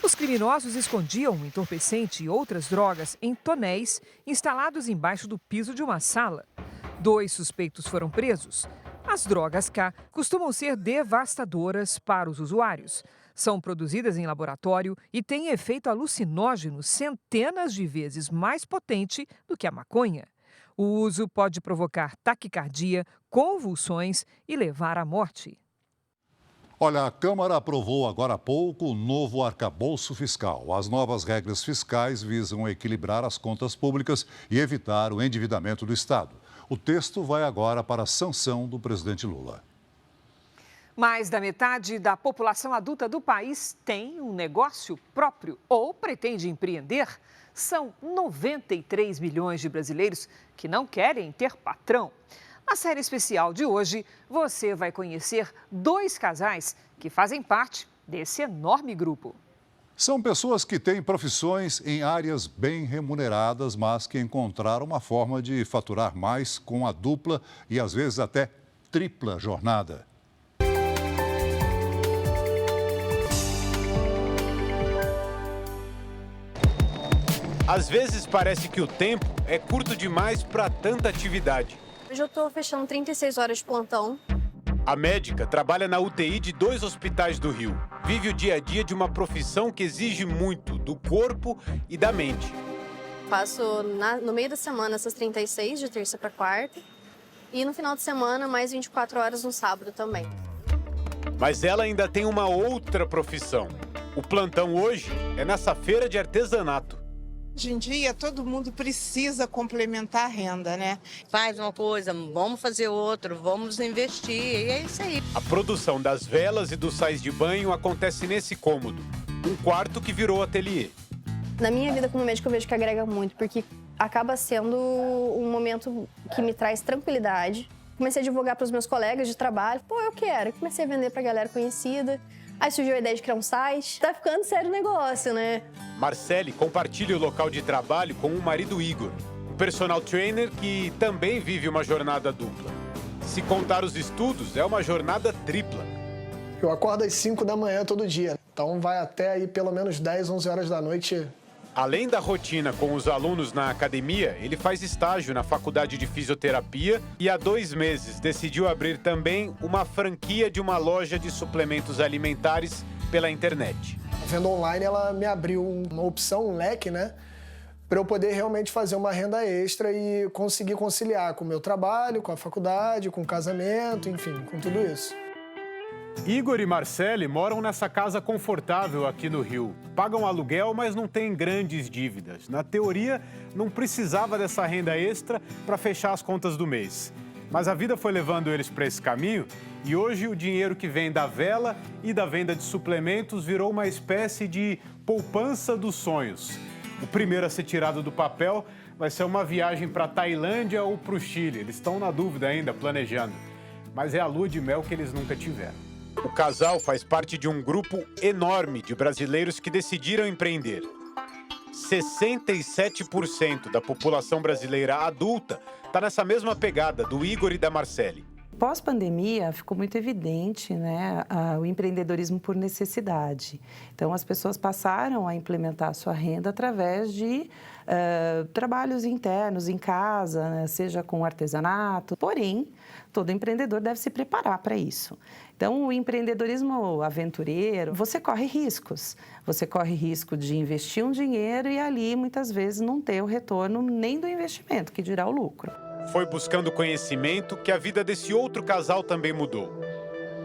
Os criminosos escondiam um entorpecente e outras drogas em tonéis instalados embaixo do piso de uma sala. 2 suspeitos foram presos. As drogas K costumam ser devastadoras para os usuários. São produzidas em laboratório e têm efeito alucinógeno centenas de vezes mais potente do que a maconha. O uso pode provocar taquicardia, convulsões e levar à morte. Olha, a Câmara aprovou agora há pouco o novo arcabouço fiscal. As novas regras fiscais visam equilibrar as contas públicas e evitar o endividamento do Estado. O texto vai agora para a sanção do presidente Lula. Mais da metade da população adulta do país tem um negócio próprio ou pretende empreender. São 93 milhões de brasileiros que não querem ter patrão. Na série especial de hoje, você vai conhecer 2 casais que fazem parte desse enorme grupo. São pessoas que têm profissões em áreas bem remuneradas, mas que encontraram uma forma de faturar mais com a dupla e às vezes até tripla jornada. Às vezes parece que o tempo é curto demais para tanta atividade. Hoje eu estou fechando 36 horas de plantão. A médica trabalha na UTI de 2 hospitais do Rio. Vive o dia a dia de uma profissão que exige muito do corpo e da mente. Faço no meio da semana essas 36, de terça para quarta. E no final de semana, mais 24 horas no sábado também. Mas ela ainda tem uma outra profissão. O plantão hoje é nessa feira de artesanato. Hoje em dia, todo mundo precisa complementar a renda, né? Faz uma coisa, vamos fazer outra, vamos investir, e é isso aí. A produção das velas e dos sais de banho acontece nesse cômodo, um quarto que virou ateliê. Na minha vida como médica, eu vejo que agrega muito, porque acaba sendo um momento que me traz tranquilidade. Comecei a divulgar para os meus colegas de trabalho, eu quero. Comecei a vender para a galera conhecida. Aí surgiu a ideia de criar um site. Tá ficando sério o negócio, né? Marcele compartilha o local de trabalho com o marido Igor, um personal trainer que também vive uma jornada dupla. Se contar os estudos, é uma jornada tripla. Eu acordo às 5 da manhã todo dia, então vai até aí pelo menos 10, 11 horas da noite. Além da rotina com os alunos na academia, ele faz estágio na faculdade de fisioterapia e há 2 meses decidiu abrir também uma franquia de uma loja de suplementos alimentares pela internet. A venda online, ela me abriu uma opção, um leque, né? Para eu poder realmente fazer uma renda extra e conseguir conciliar com o meu trabalho, com a faculdade, com o casamento, enfim, com tudo isso. Igor e Marcele moram nessa casa confortável aqui no Rio. Pagam aluguel, mas não têm grandes dívidas. Na teoria, não precisava dessa renda extra para fechar as contas do mês. Mas a vida foi levando eles para esse caminho e hoje o dinheiro que vem da vela e da venda de suplementos virou uma espécie de poupança dos sonhos. O primeiro a ser tirado do papel vai ser uma viagem para a Tailândia ou para o Chile. Eles estão na dúvida ainda, planejando. Mas é a lua de mel que eles nunca tiveram. O casal faz parte de um grupo enorme de brasileiros que decidiram empreender. 67% da população brasileira adulta está nessa mesma pegada do Igor e da Marcele. Pós-pandemia, ficou muito evidente, né, o empreendedorismo por necessidade. Então, as pessoas passaram a implementar a sua renda através de trabalhos internos, em casa, né, seja com artesanato. Porém, todo empreendedor deve se preparar para isso. Então, o empreendedorismo aventureiro, você corre riscos. Você corre risco de investir um dinheiro e ali, muitas vezes, não ter o retorno nem do investimento, que dirá o lucro. Foi buscando conhecimento que a vida desse outro casal também mudou.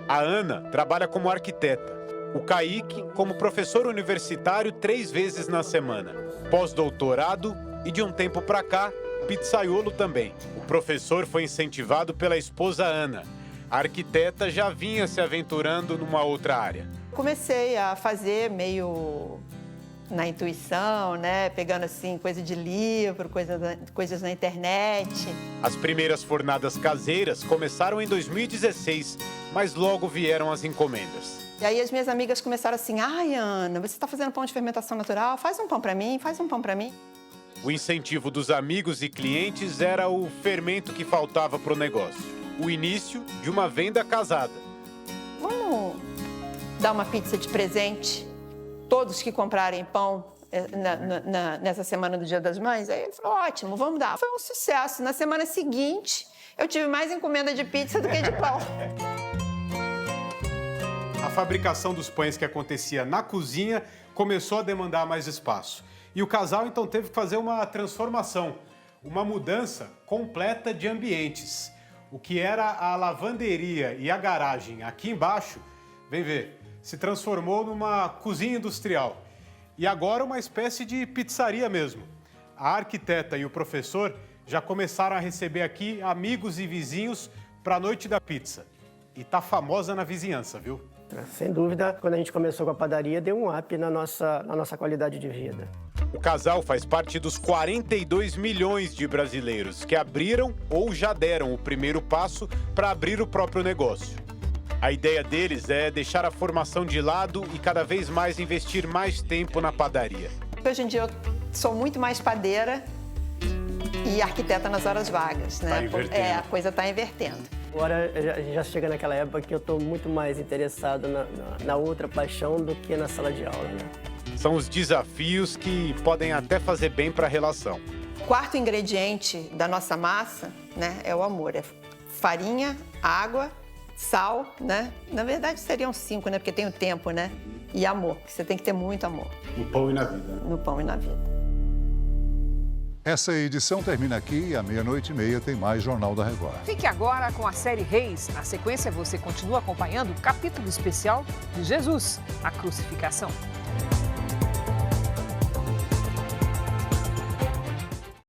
A Ana trabalha como arquiteta, o Kaique como professor universitário 3 vezes na semana, pós-doutorado e, de um tempo para cá, pizzaiolo também. O professor foi incentivado pela esposa Ana. A arquiteta já vinha se aventurando numa outra área. Comecei a fazer meio na intuição, né? Pegando assim coisa de livro, coisas na internet. As primeiras fornadas caseiras começaram em 2016, mas logo vieram as encomendas. E aí as minhas amigas começaram assim: ai, Ana, você está fazendo pão de fermentação natural? Faz um pão para mim, faz um pão para mim. O incentivo dos amigos e clientes era o fermento que faltava para o negócio. O início de uma venda casada. Vamos dar uma pizza de presente? Todos que comprarem pão nessa semana do Dia das Mães? Aí ele falou: ótimo, vamos dar. Foi um sucesso. Na semana seguinte, eu tive mais encomenda de pizza do que de pão. A fabricação dos pães que acontecia na cozinha começou a demandar mais espaço. E o casal, então, teve que fazer uma transformação, uma mudança completa de ambientes. O que era a lavanderia e a garagem aqui embaixo, vem ver, se transformou numa cozinha industrial. E agora uma espécie de pizzaria mesmo. A arquiteta e o professor já começaram a receber aqui amigos e vizinhos para a noite da pizza. E tá famosa na vizinhança, viu? Sem dúvida, quando a gente começou com a padaria, deu um up na nossa qualidade de vida. O casal faz parte dos 42 milhões de brasileiros que abriram ou já deram o primeiro passo para abrir o próprio negócio. A ideia deles é deixar a formação de lado e cada vez mais investir mais tempo na padaria. Hoje em dia eu sou muito mais padeira e arquiteta nas horas vagas, né? A coisa está invertendo. Agora a gente já chega naquela época que eu estou muito mais interessado na outra paixão do que na sala de aula, né? São os desafios que podem até fazer bem para a relação. O quarto ingrediente da nossa massa, né, é o amor. É farinha, água, sal, né? Na verdade seriam 5, né? Porque tem o tempo, né? E amor, que você tem que ter muito amor. No pão e na vida. No pão e na vida. Essa edição termina aqui e à 00:30 tem mais Jornal da Record. Fique agora com a série Reis. Na sequência, você continua acompanhando o capítulo especial de Jesus, a crucificação.